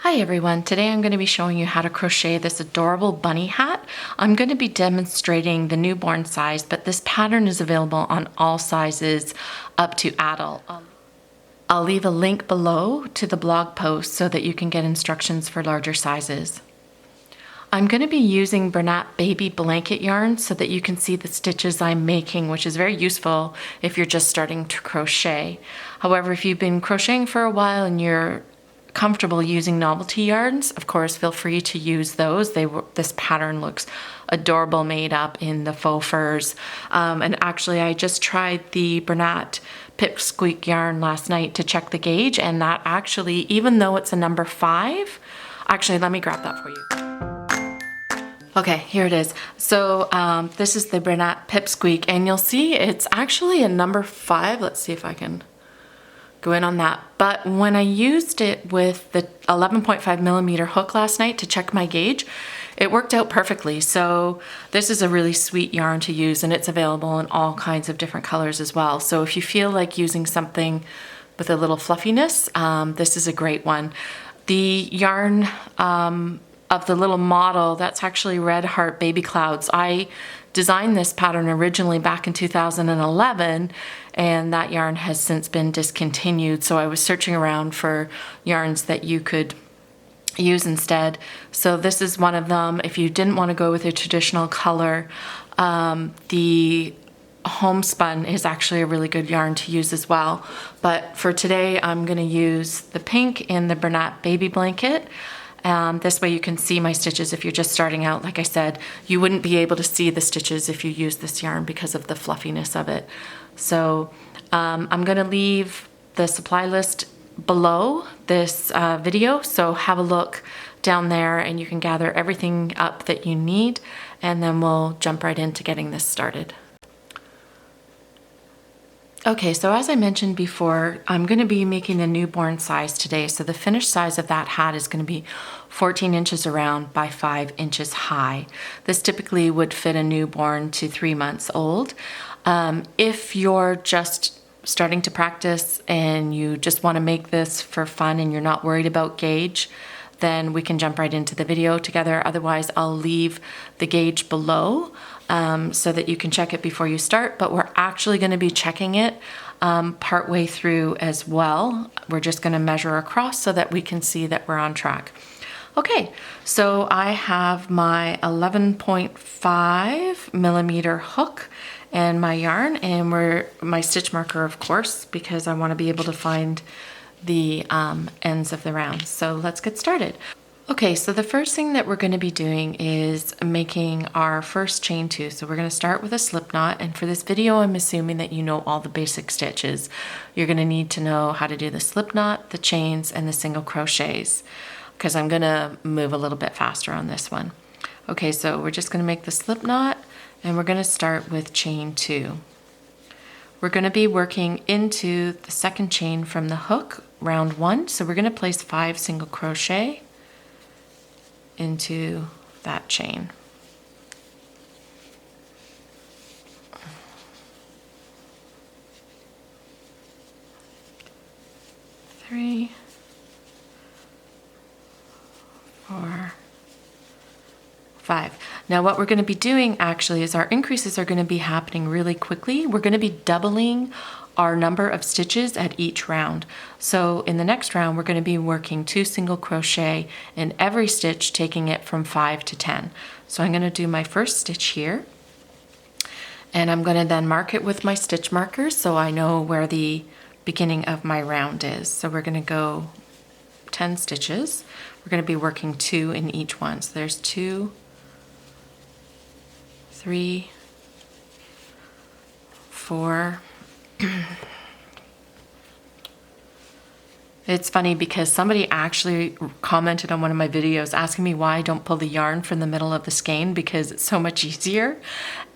Hi everyone, today I'm going to be showing you how to crochet this adorable bunny hat. I'm going to be demonstrating the newborn size, but this pattern is available on all sizes up to adult. I'll leave a link below to the blog post so that you can get instructions for larger sizes. I'm going to be using Bernat Baby Blanket yarn so that you can see the stitches I'm making, which is very useful if you're just starting to crochet. However, if you've been crocheting for a while and you're comfortable using novelty yarns, of course, feel free to use those. This pattern looks adorable made up in the faux furs. And actually, I just tried the Bernat Pipsqueak yarn last night to check the gauge, and that actually, even though it's a number 5, actually, let me grab that for you. Okay, here it is. So this is the Bernat Pipsqueak, and you'll see it's actually a number 5. Let's see if I can go in on that. But when I used it with the 11.5 millimeter hook last night to check my gauge, it worked out perfectly. So this is a really sweet yarn to use, and it's available in all kinds of different colors as well. So if you feel like using something with a little fluffiness, this is a great one. The yarn of the little model, that's actually Red Heart Baby Clouds. I designed this pattern originally back in 2011, and that yarn has since been discontinued. So I was searching around for yarns that you could use instead. So this is one of them. If you didn't want to go with a traditional color, the homespun is actually a really good yarn to use as well. But for today, I'm going to use the pink in the Bernat Baby Blanket. This way you can see my stitches if you're just starting out. Like I said, you wouldn't be able to see the stitches if you use this yarn because of the fluffiness of it. So I'm going to leave the supply list below this video, so have a look down there and you can gather everything up that you need, and then we'll jump right into getting this started. Okay, so as I mentioned before, I'm going to be making the newborn size today. So the finished size of that hat is going to be 14 inches around by 5 inches high. This typically would fit a newborn to 3 months old. If you're just starting to practice and you just want to make this for fun and you're not worried about gauge, then we can jump right into the video together. Otherwise, I'll leave the gauge below so that you can check it before you start, but we're actually going to be checking it partway through as well. We're just going to measure across so that we can see that we're on track. Okay, so I have my 11.5 millimeter hook and my yarn, and my stitch marker, of course, because I want to be able to find the ends of the round. So let's get started. Okay, so the first thing that we're going to be doing is making our first chain 2. So we're going to start with a slip knot, and for this video I'm assuming that you know all the basic stitches. You're going to need to know how to do the slip knot, the chains, and the single crochets, because I'm going to move a little bit faster on this one. Okay, so we're just going to make the slip knot, and we're going to start with chain 2. We're going to be working into the second chain from the hook, round 1. So we're going to place 5 single crochet into that chain. Three, 4, 5. Now what we're going to be doing actually is our increases are going to be happening really quickly. We're going to be doubling our number of stitches at each round. So in the next round, we're going to be working 2 single crochet in every stitch, taking it from 5 to 10. So I'm going to do my first stitch here, and I'm going to then mark it with my stitch markers so I know where the beginning of my round is. So we're going to go 10 stitches. We're going to be working 2 in each one. So there's 2, 3, 4. It's funny because somebody actually commented on one of my videos asking me why I don't pull the yarn from the middle of the skein because it's so much easier.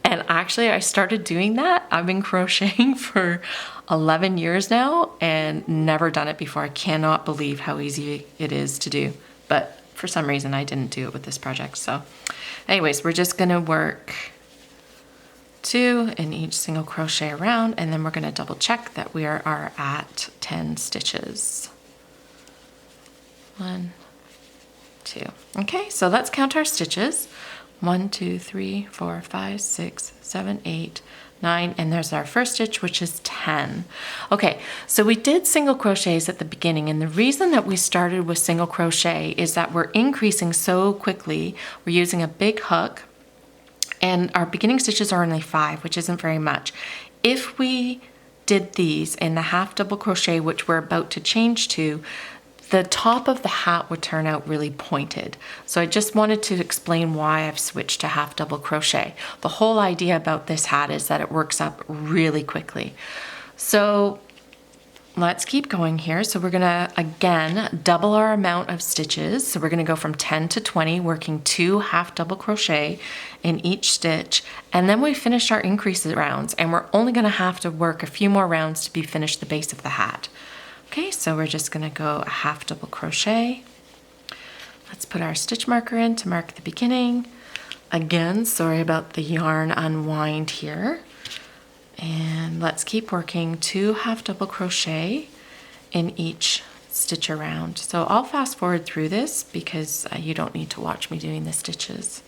And actually I started doing that. I've been crocheting for 11 years now and never done it before. I cannot believe how easy it is to do. But for some reason I didn't do it with this project. So anyways, we're just gonna work 2 in each single crochet around, and then we're going to double check that we are at 10 stitches. 1, 2. Okay, so let's count our stitches. 1, 2, 3, 4, 5, 6, 7, 8, 9, and there's our first stitch, which is 10. Okay, so we did single crochets at the beginning, and the reason that we started with single crochet is that we're increasing so quickly. We're using a big hook, and our beginning stitches are only 5, which isn't very much. If we did these in the half double crochet, which we're about to change to, the top of the hat would turn out really pointed. So I just wanted to explain why I've switched to half double crochet. The whole idea about this hat is that it works up really quickly. So let's keep going here. So we're gonna, again, double our amount of stitches. So we're gonna go from 10 to 20, working 2 half double crochet in each stitch. And then we finished our increase rounds, and we're only gonna have to work a few more rounds to be finished the base of the hat. Okay, so we're just gonna go a half double crochet. Let's put our stitch marker in to mark the beginning. Again, sorry about the yarn unwind here. And let's keep working 2 half double crochet in each stitch around. So I'll fast forward through this because you don't need to watch me doing the stitches.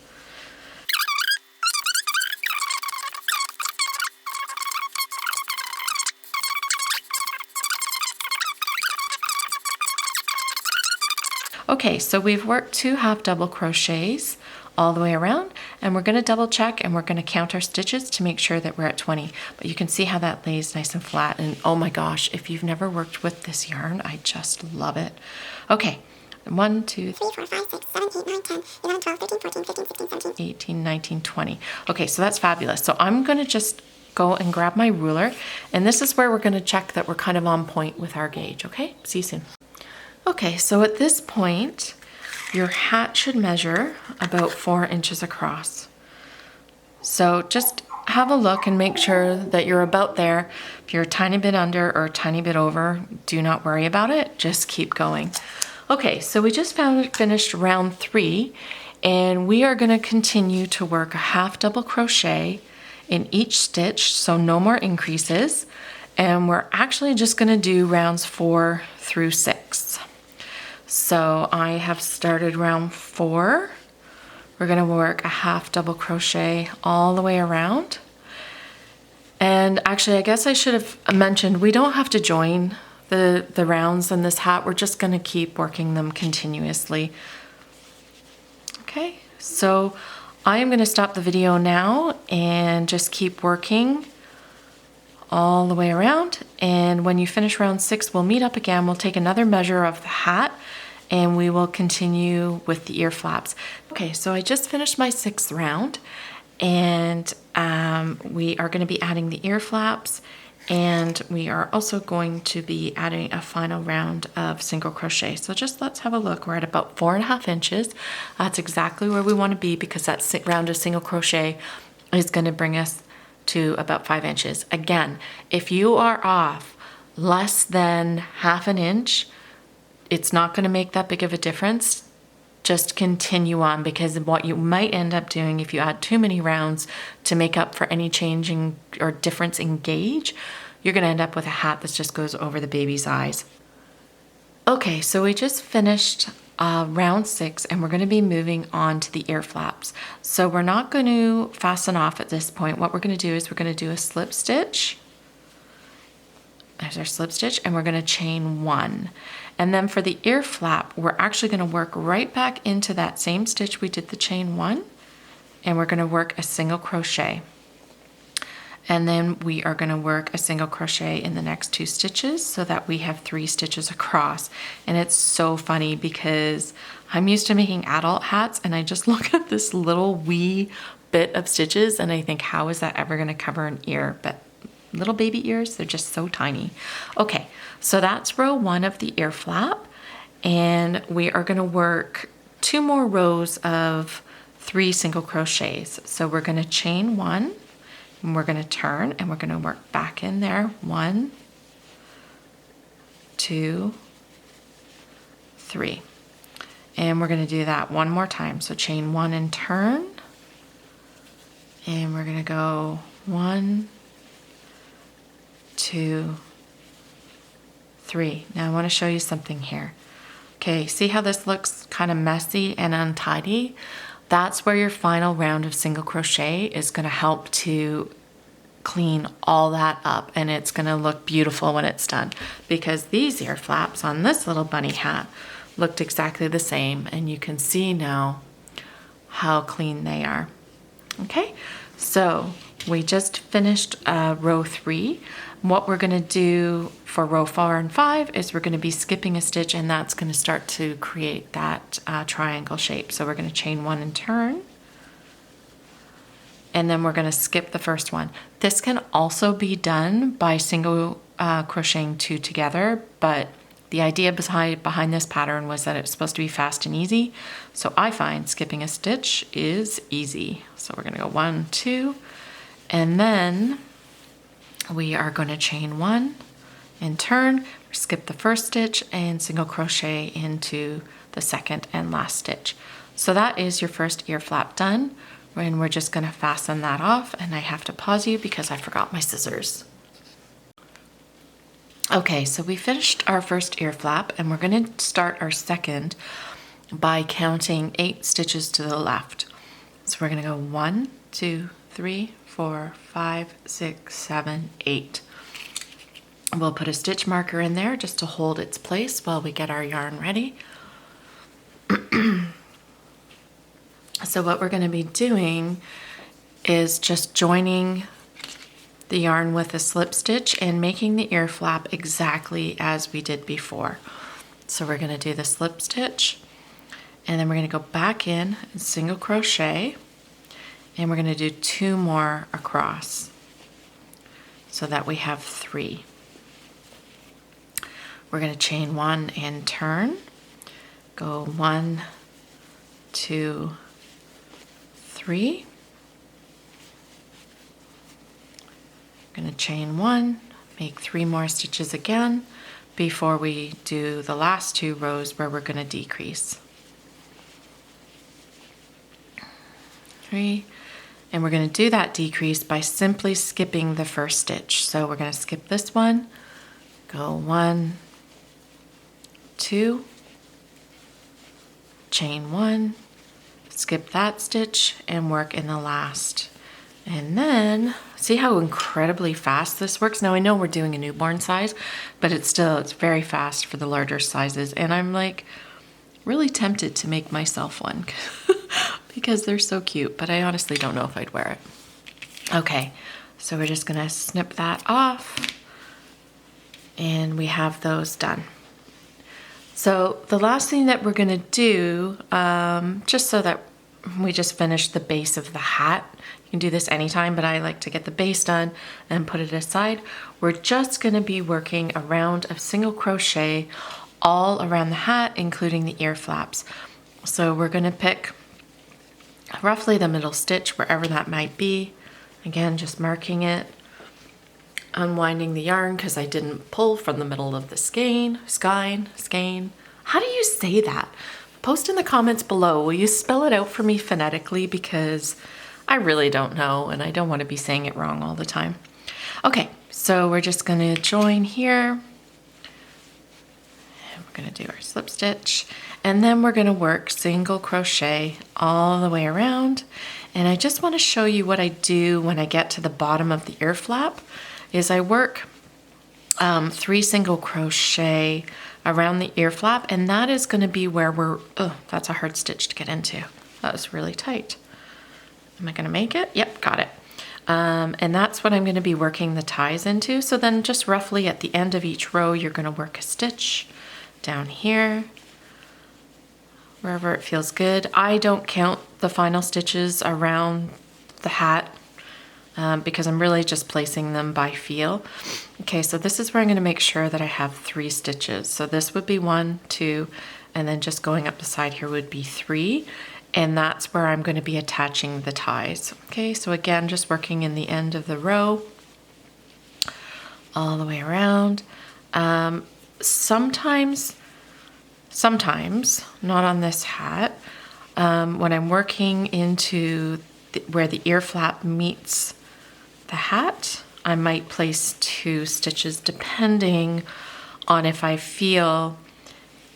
Okay, so we've worked 2 half double crochets all the way around, and we're going to double check and we're going to count our stitches to make sure that we're at 20. But you can see how that lays nice and flat, and oh my gosh, if you've never worked with this yarn, I just love it. Okay, 1, 2, 3, 4, 5, 6, 7, 8, 9, 10, 11, 12, 13, 14, 15, 16, 17, 18, 19, 20. Okay, so that's fabulous. So I'm going to just go and grab my ruler, and this is where we're going to check that we're kind of on point with our gauge, okay? See you soon. Okay, so at this point, your hat should measure about 4 inches across. So just have a look and make sure that you're about there. If you're a tiny bit under or a tiny bit over, do not worry about it, just keep going. Okay, so we just finished round 3, and we are gonna continue to work a half double crochet in each stitch, so no more increases. And we're actually just gonna do rounds 4 through 6. So I have started round 4. We're gonna work a half double crochet all the way around. And actually, I guess I should have mentioned, we don't have to join the rounds in this hat. We're just gonna keep working them continuously. Okay, so I am gonna stop the video now and just keep working all the way around. And when you finish round 6, we'll meet up again. We'll take another measure of the hat and we will continue with the ear flaps. Okay, so I just finished my 6th round, and we are going to be adding the ear flaps, and we are also going to be adding a final round of single crochet. So just let's have a look. We're at about 4.5 inches. That's exactly where we want to be, because that round of single crochet is going to bring us to about 5 inches. Again, if you are off less than half an inch, it's not going to make that big of a difference. Just continue on, because what you might end up doing if you add too many rounds to make up for any changing or difference in gauge, you're going to end up with a hat that just goes over the baby's eyes. Okay, so we just finished round 6, and we're going to be moving on to the ear flaps. So we're not going to fasten off at this point. What we're going to do is we're going to do a slip stitch. There's our slip stitch, and we're going to chain 1. And then for the ear flap, we're actually going to work right back into that same stitch we did the chain 1, and we're going to work a single crochet. And then we are going to work a single crochet in the next 2 stitches so that we have 3 stitches across. And it's so funny because I'm used to making adult hats, and I just look at this little wee bit of stitches and I think, how is that ever going to cover an ear? But little baby ears, they're just so tiny. Okay, so that's row 1 of the ear flap, and we are going to work 2 more rows of 3 single crochets. So we're going to chain 1, and we're going to turn, and we're going to work back in there. 1, 2, 3, and we're going to do that one more time. So chain 1 and turn, and we're going to go 1, 2, 3. Now I want to show you something here. Okay, see how this looks kind of messy and untidy? That's where your final round of single crochet is going to help to clean all that up, and it's going to look beautiful when it's done, because these ear flaps on this little bunny hat looked exactly the same, and you can see now how clean they are. Okay, so we just finished row 3. What we're going to do for row 4 and 5 is we're going to be skipping a stitch, and that's going to start to create that triangle shape. So we're going to chain 1 and turn, and then we're going to skip the first one. This can also be done by single crocheting 2 together, but the idea behind this pattern was that it's supposed to be fast and easy. So I find skipping a stitch is easy. So we're going to go 1, 2, and then we are going to chain 1 and turn, skip the first stitch, and single crochet into the second and last stitch. So that is your first ear flap done, and we're just going to fasten that off, and I have to pause you because I forgot my scissors. Okay, so we finished our first ear flap, and we're going to start our second by counting 8 stitches to the left. So we're going to go 1, 2, 3, 4, 5, 6, 7, 8. We'll put a stitch marker in there just to hold its place while we get our yarn ready. So what we're going to be doing is just joining the yarn with a slip stitch and making the ear flap exactly as we did before. So we're going to do the slip stitch, and then we're going to go back in and single crochet, and we're going to do 2 more across so that we have 3. We're going to chain 1 and turn, go 1, 2, 3. Going to chain 1, make 3 more stitches again before we do the last 2 rows where we're going to decrease. 3, and we're going to do that decrease by simply skipping the first stitch. So we're going to skip this one, go 1, 2, chain 1, skip that stitch, and work in the last. And then, see how incredibly fast this works? Now I know we're doing a newborn size, but it's very fast for the larger sizes. And I'm like really tempted to make myself one because they're so cute, but I honestly don't know if I'd wear it. Okay, so we're just gonna snip that off, and we have those done. So the last thing that we're gonna do, just so that we just finished the base of the hat. You can do this anytime, but I like to get the base done and put it aside. We're just gonna be working a round of single crochet all around the hat, including the ear flaps. So we're gonna pick roughly the middle stitch, wherever that might be. Again, just marking it, unwinding the yarn because I didn't pull from the middle of the skein. How do you say that? Post in the comments below. Will you spell it out for me phonetically, because I really don't know and I don't want to be saying it wrong all the time. Okay, so we're just going to join here. And we're going to do our slip stitch, and then we're going to work single crochet all the way around. And I just want to show you what I do when I get to the bottom of the ear flap is I work 3 single crochet around the ear flap, and that is going to be where we're, oh, that's a hard stitch to get into. That was really tight. Am I going to make it? Yep, got it. And that's what I'm going to be working the ties into. So then just roughly at the end of each row, you're going to work a stitch down here, wherever it feels good. I don't count the final stitches around the hat because I'm really just placing them by feel. Okay, so this is where I'm going to make sure that I have 3 stitches. So this would be 1, 2, and then just going up the side here would be 3. And that's where I'm going to be attaching the ties. Okay, so again, just working in the end of the row all the way around. Sometimes, not on this hat, when I'm working into where the ear flap meets the hat, I might place 2 stitches depending on if I feel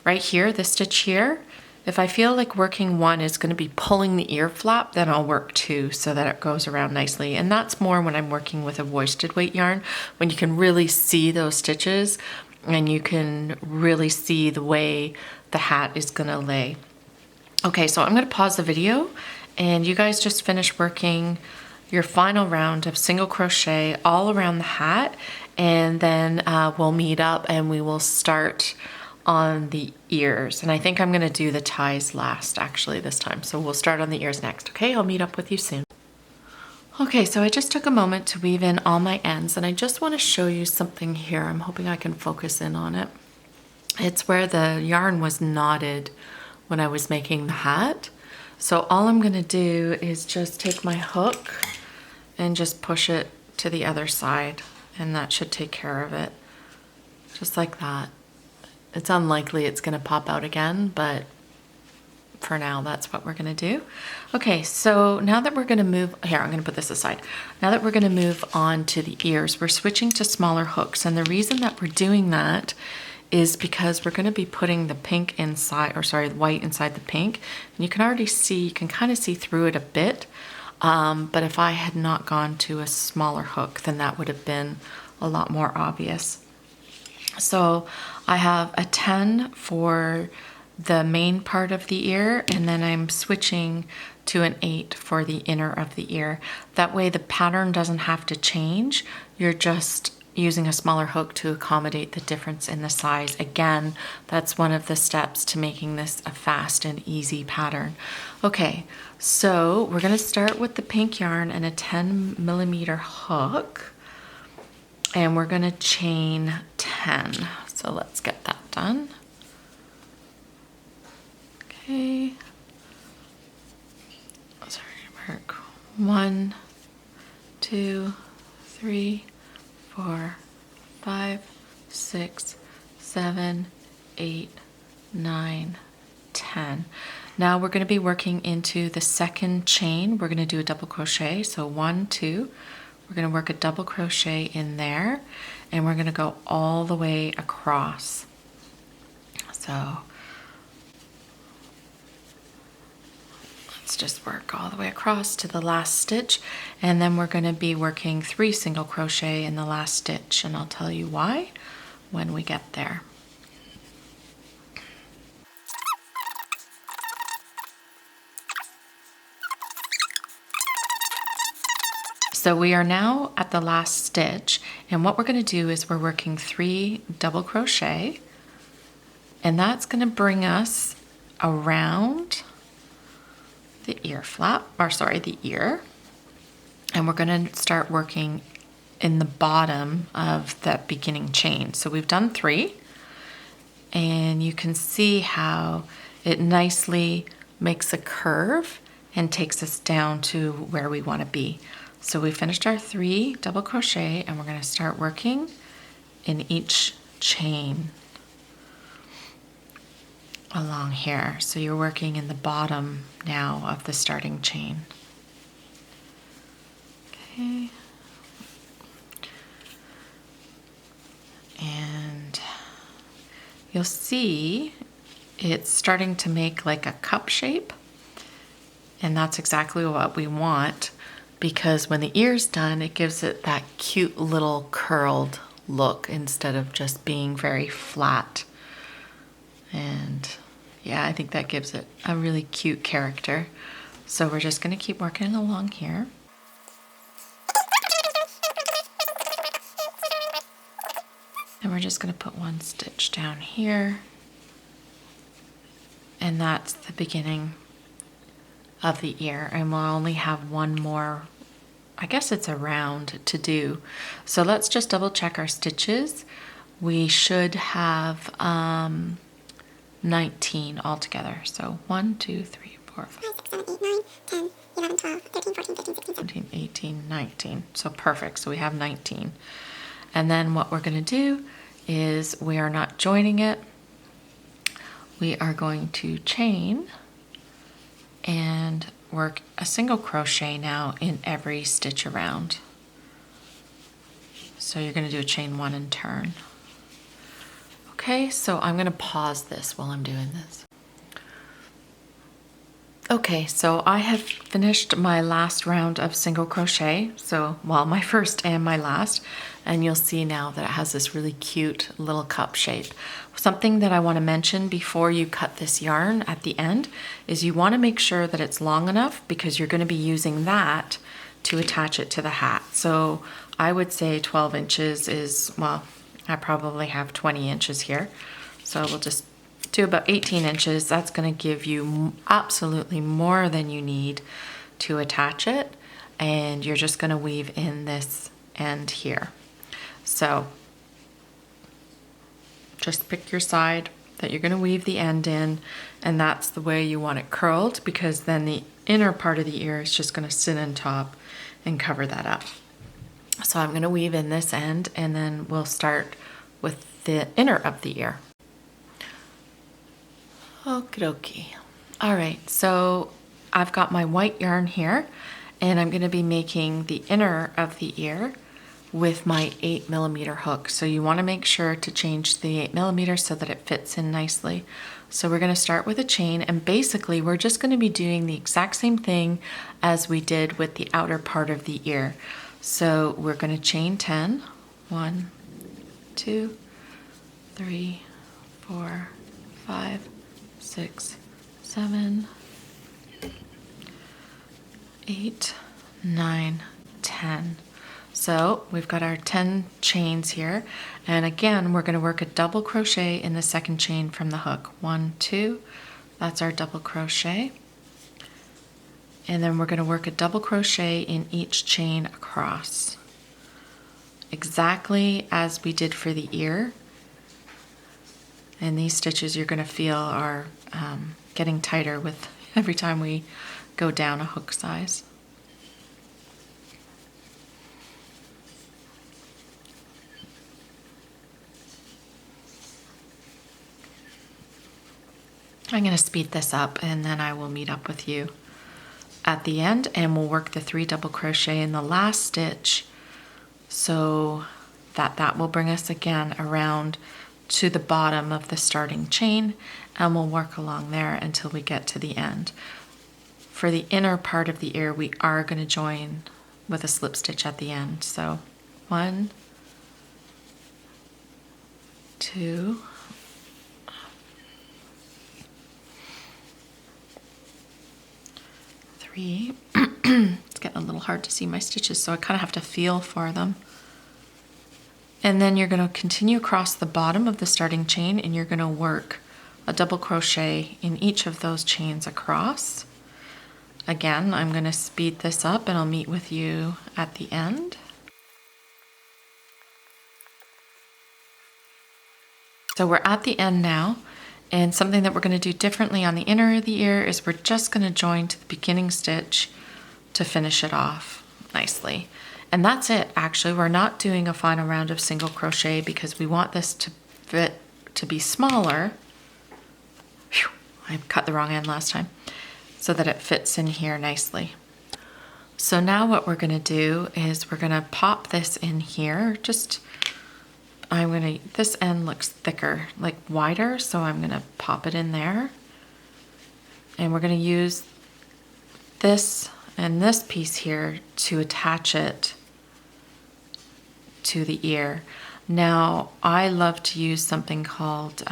right here, this stitch here, if I feel like working one is going to be pulling the ear flap, then I'll work two so that it goes around nicely. And that's more when I'm working with a worsted weight yarn, when you can really see those stitches and you can really see the way the hat is going to lay. Okay, so I'm going to pause the video and you guys just finish working your final round of single crochet all around the hat, and then we'll meet up and we will start on the ears. And I think I'm going to do the ties last actually this time, so we'll start on the ears next. Okay, I'll meet up with you soon. Okay, so I just took a moment to weave in all my ends, and I just want to show you something here. I'm hoping I can focus in on it. It's where the yarn was knotted when I was making the hat. So all I'm going to do is just take my hook and just push it to the other side, and that should take care of it. Just like that. It's unlikely it's going to pop out again, but for now that's what we're going to do. Okay, so now that we're going to move, here, I'm going to put this aside. Now that we're going to move on to the ears, we're switching to smaller hooks, and the reason that we're doing that is because we're going to be putting the pink inside, or sorry, the white inside the pink, and you can already see, you can kind of see through it a bit. But if I had not gone to a smaller hook, then that would have been a lot more obvious. So I have a 10 for the main part of the ear, and then I'm switching to an 8 for the inner of the ear. That way the pattern doesn't have to change. You're just using a smaller hook to accommodate the difference in the size. Again, that's one of the steps to making this a fast and easy pattern. Okay, so we're going to start with the pink yarn and a 10mm hook, and we're going to chain 10. So let's get that done. Okay, sorry, work 1, 2, 3, 4, 5, 6, 7, 8, 9, 10. Now we're going to be working into the second chain. We're going to do a double crochet. So 1, 2, we're going to work a double crochet in there, and we're going to go all the way across. So let's just work all the way across to the last stitch, and then we're going to be working 3 single crochet in the last stitch, and I'll tell you why when we get there. So we are now at the last stitch, and what we're going to do is we're working 3 double crochet, and that's going to bring us around the ear flap, or sorry, the ear, and we're going to start working in the bottom of that beginning chain. So we've done 3, and you can see how it nicely makes a curve and takes us down to where we want to be. So we finished our 3 double crochet, and we're going to start working in each chain along here. So you're working in the bottom now of the starting chain. Okay. And you'll see it's starting to make like a cup shape, and that's exactly what we want, because when the ear's done, it gives it that cute little curled look instead of just being very flat. And yeah, I think that gives it a really cute character. So we're just going to keep working along here. And we're just going to put 1 stitch down here. And that's the beginning of the ear, and we'll only have 1 more, I guess it's a round to do. So let's just double check our stitches. We should have 19 altogether. So 1, 2, 3, 4, 5, 6, 7, 8, 9, 10, 11, 12, 13, 14, 15, 16, 17, 18, 19. So perfect. So we have 19. And then what we're going to do is we are not joining it. We are going to chain and work a single crochet now in every stitch around. So you're going to do a chain 1 and turn. Okay. Okay, so I'm gonna pause this while I'm doing this. Okay, so I have finished my last round of single crochet. So, well, my first and my last, and you'll see now that it has this really cute little cup shape. Something that I want to mention before you cut this yarn at the end is you want to make sure that it's long enough because you're going to be using that to attach it to the hat. So I would say 12 inches is, well, I probably have 20 inches here. So we'll just do about 18 inches. That's going to give you absolutely more than you need to attach it. And you're just going to weave in this end here. So just pick your side that you're going to weave the end in, and that's the way you want it curled, because then the inner part of the ear is just going to sit on top and cover that up. So I'm going to weave in this end, and then we'll start with the inner of the ear. Okie dokie. All right, so I've got my white yarn here, and I'm going to be making the inner of the ear with my 8mm hook. So you want to make sure to change the 8mm so that it fits in nicely. So we're going to start with a chain, and basically we're just going to be doing the exact same thing as we did with the outer part of the ear. So we're going to chain 10. 1, 2, 3, 4, 5, 6, 7, 8, 9, 10. So we've got our 10 chains here, and again we're going to work a double crochet in the second chain from the hook. 1, 2, that's our double crochet, and then we're going to work a double crochet in each chain across, exactly as we did for the ear. And these stitches you're going to feel are getting tighter with every time we go down a hook size. I'm going to speed this up, and then I will meet up with you at the end, and we'll work the 3 double crochet in the last stitch, so that will bring us again around to the bottom of the starting chain, and we'll work along there until we get to the end. For the inner part of the ear, we are going to join with a slip stitch at the end. So 1, 2, 3. It's getting a little hard to see my stitches, so I kind of have to feel for them. And then you're going to continue across the bottom of the starting chain, and you're going to work a double crochet in each of those chains across. Again, I'm going to speed this up, and I'll meet with you at the end. So we're at the end now, and something that we're going to do differently on the inner of the ear is we're just going to join to the beginning stitch to finish it off nicely. And that's it. Actually, we're not doing a final round of single crochet because we want this to fit to be smaller. Whew, I cut the wrong end last time, so that it fits in here nicely. So now what we're going to do is we're going to pop this in here. This end looks thicker, like wider, so I'm going to pop it in there. And we're going to use this and this piece here to attach it to the ear. Now, I love to use something called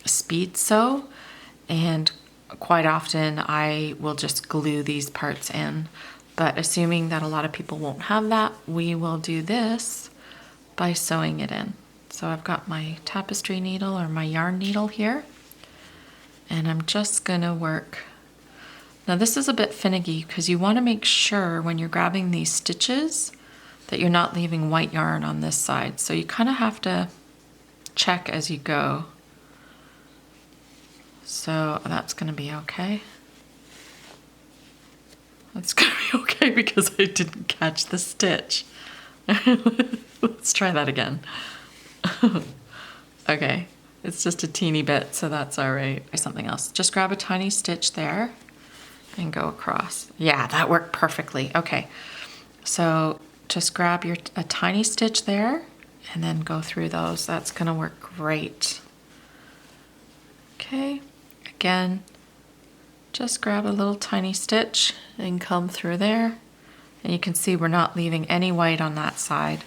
speed sew, and quite often I will just glue these parts in. But assuming that a lot of people won't have that, we will do this by sewing it in. So I've got my tapestry needle or my yarn needle here, and I'm just gonna work. Now this is a bit finicky because you want to make sure when you're grabbing these stitches that you're not leaving white yarn on this side. So you kind of have to check as you go. So that's going to be okay. That's going to be okay because I didn't catch the stitch. Let's try that again. Okay, it's just a teeny bit, so that's all right. Try something else. Just grab a tiny stitch there and go across. Yeah, that worked perfectly. Okay, so just grab a tiny stitch there and then go through those. That's gonna work great. Okay, again, just grab a little tiny stitch and come through there. And you can see we're not leaving any white on that side.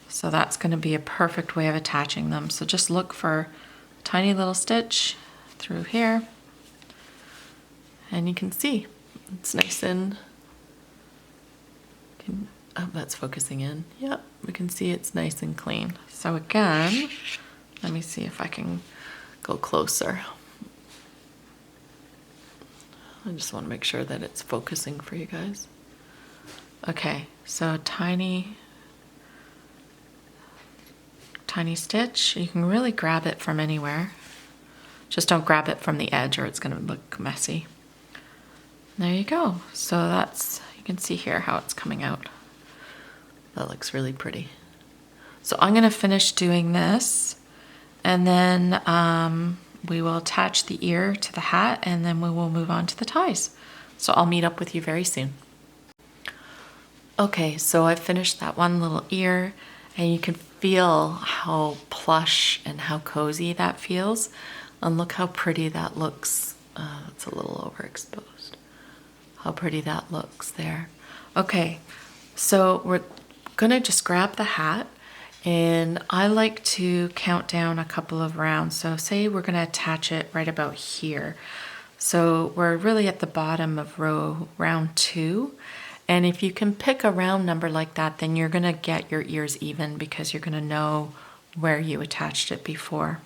So that's going to be a perfect way of attaching them. So just look for a tiny little stitch through here. And you can see it's nice and, oh, that's focusing in. Yep, we can see it's nice and clean. So again, let me see if I can go closer. I just want to make sure that it's focusing for you guys. Okay, so tiny stitch. You can really grab it from anywhere. Just don't grab it from the edge or it's going to look messy. There you go. So that's, you can see here how it's coming out. That looks really pretty. So I'm going to finish doing this, and then we will attach the ear to the hat, and then we will move on to the ties. So I'll meet up with you very soon. Okay, so I finished that one little ear, and you can feel how plush and how cozy that feels. And look how pretty that looks. It's a little overexposed. How pretty that looks there. Okay, so we're gonna just grab the hat, and I like to count down a couple of rounds. So say we're gonna attach it right about here. So we're really at the bottom of round 2. And if you can pick a round number like that, then you're gonna get your ears even because you're gonna know where you attached it before.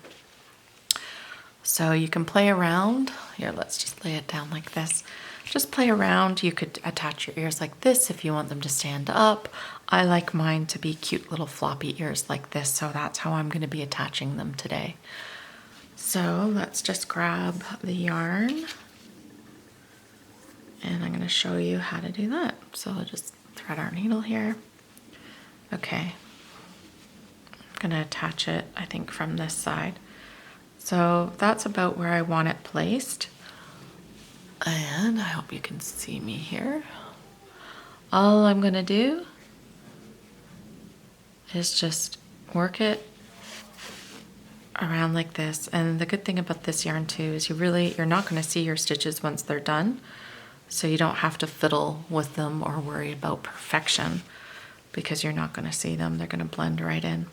So you can play around. Here, let's just lay it down like this. Just play around. You could attach your ears like this if you want them to stand up. I like mine to be cute little floppy ears like this, so that's how I'm gonna be attaching them today. So let's just grab the yarn. And I'm going to show you how to do that. So I'll just thread our needle here. Okay. I'm going to attach it, I think, from this side. So that's about where I want it placed. And I hope you can see me here. All I'm going to do is just work it around like this. And the good thing about this yarn too is you're not going to see your stitches once they're done. So you don't have to fiddle with them or worry about perfection because you're not going to see them. They're going to blend right in.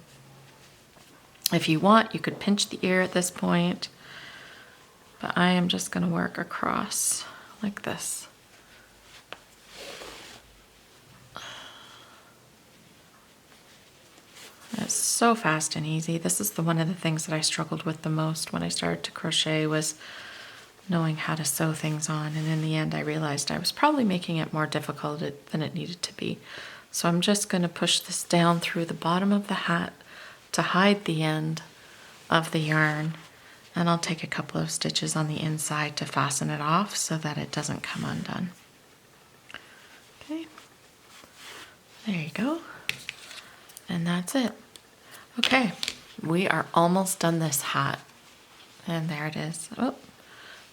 If you want, you could pinch the ear at this point, but I am just going to work across like this. It's so fast and easy. This is one of the things that I struggled with the most when I started to crochet, was knowing how to sew things on, and in the end I realized I was probably making it more difficult than it needed to be. So I'm just going to push this down through the bottom of the hat to hide the end of the yarn, and I'll take a couple of stitches on the inside to fasten it off so that it doesn't come undone. Okay, there you go, and that's it. Okay, we are almost done this hat, and there it is. Oh,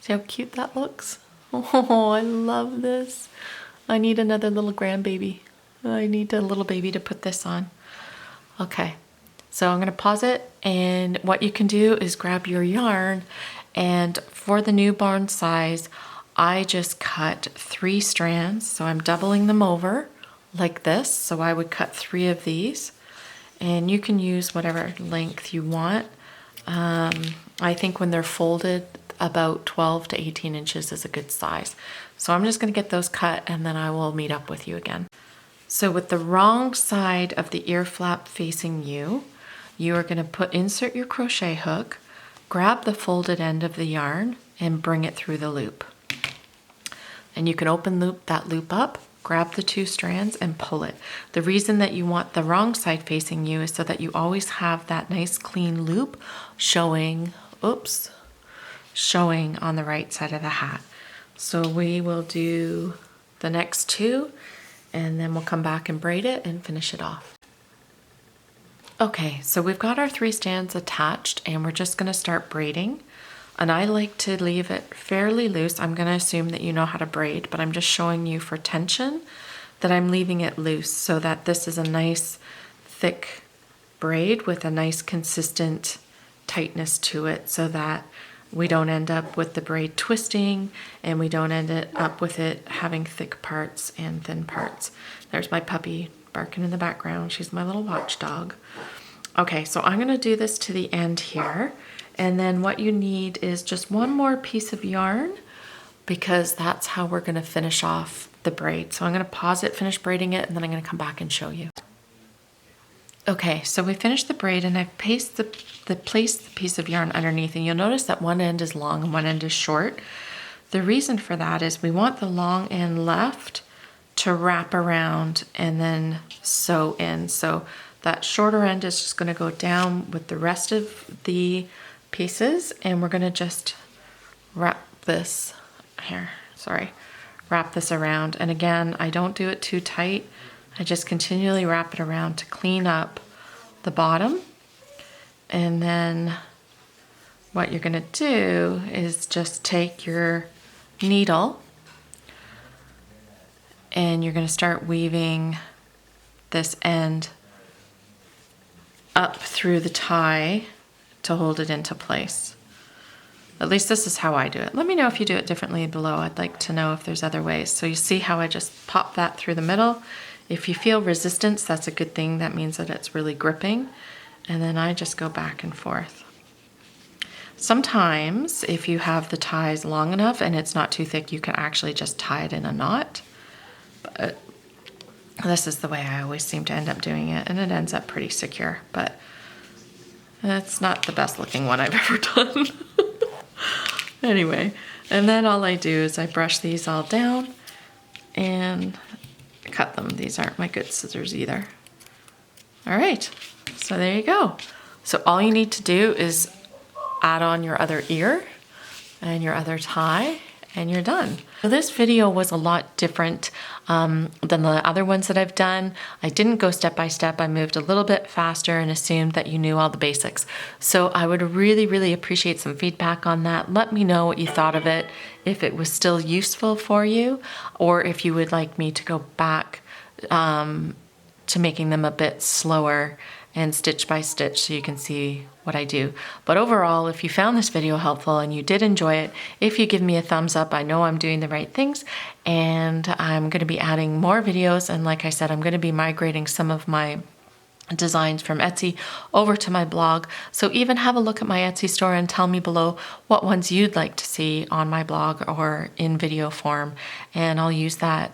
see how cute that looks? Oh, I love this. I need another little grandbaby. I need a little baby to put this on. Okay, so I'm going to pause it, and what you can do is grab your yarn, and for the newborn size, I just cut 3 strands. So I'm doubling them over like this. So I would cut 3 of these, and you can use whatever length you want. I think when they're folded, about 12 to 18 inches is a good size. So I'm just going to get those cut, and then I will meet up with you again. So with the wrong side of the ear flap facing you, you are going to insert your crochet hook, grab the folded end of the yarn, and bring it through the loop. And you can open that loop up, grab the 2 strands, and pull it. The reason that you want the wrong side facing you is so that you always have that nice clean loop showing on the right side of the hat. So we will do the next 2, and then we'll come back and braid it and finish it off. Okay, so we've got our 3 strands attached, and we're just going to start braiding. And I like to leave it fairly loose. I'm going to assume that you know how to braid, but I'm just showing you for tension that I'm leaving it loose so that this is a nice thick braid with a nice consistent tightness to it, so that we don't end up with the braid twisting, and we don't end up with it having thick parts and thin parts. There's my puppy barking in the background. She's my little watchdog. Okay, so I'm gonna do this to the end here, and then what you need is just one more piece of yarn, because that's how we're gonna finish off the braid. So I'm gonna pause it, finish braiding it, and then I'm gonna come back and show you. Okay, so we finished the braid, and I've placed the piece of yarn underneath, and you'll notice that one end is long and one end is short. The reason for that is we want the long end left to wrap around and then sew in. So that shorter end is just gonna go down with the rest of the pieces, and we're gonna just wrap this here, wrap this around. And again, I don't do it too tight. I just continually wrap it around to clean up the bottom. And then what you're gonna do is just take your needle and you're gonna start weaving this end up through the tie to hold it into place. At least this is how I do it. Let me know if you do it differently below. I'd like to know if there's other ways. So you see how I just pop that through the middle. If you feel resistance, that's a good thing. That means that it's really gripping. And then I just go back and forth. Sometimes if you have the ties long enough and it's not too thick, you can actually just tie it in a knot. But this is the way I always seem to end up doing it, and it ends up pretty secure, but it's not the best looking one I've ever done. Anyway, and then all I do is I brush these all down and cut them. These aren't my good scissors either. All right, so there you go. So all you need to do is add on your other ear and your other tie, and you're done. So this video was a lot different than the other ones that I've done. I didn't go step by step. I moved a little bit faster and assumed that you knew all the basics. So I would really, really appreciate some feedback on that. Let me know what you thought of it, if it was still useful for you, or if you would like me to go back to making them a bit slower and stitch by stitch so you can see what I do. But overall, if you found this video helpful and you did enjoy it, if you give me a thumbs up, I know I'm doing the right things, and I'm going to be adding more videos. And like I said, I'm going to be migrating some of my designs from Etsy over to my blog. So even have a look at my Etsy store and tell me below what ones you'd like to see on my blog or in video form, and I'll use that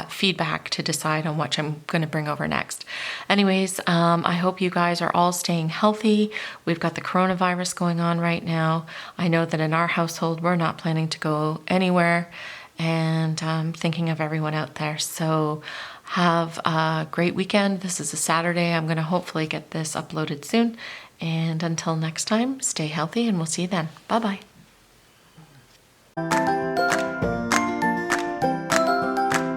feedback to decide on what I'm going to bring over next. Anyways, I hope you guys are all staying healthy. We've got the coronavirus going on right now. I know that in our household we're not planning to go anywhere, and I'm thinking of everyone out there. So have a great weekend. This is a Saturday. I'm going to hopefully get this uploaded soon. And until next time, stay healthy, and we'll see you then. Bye-bye.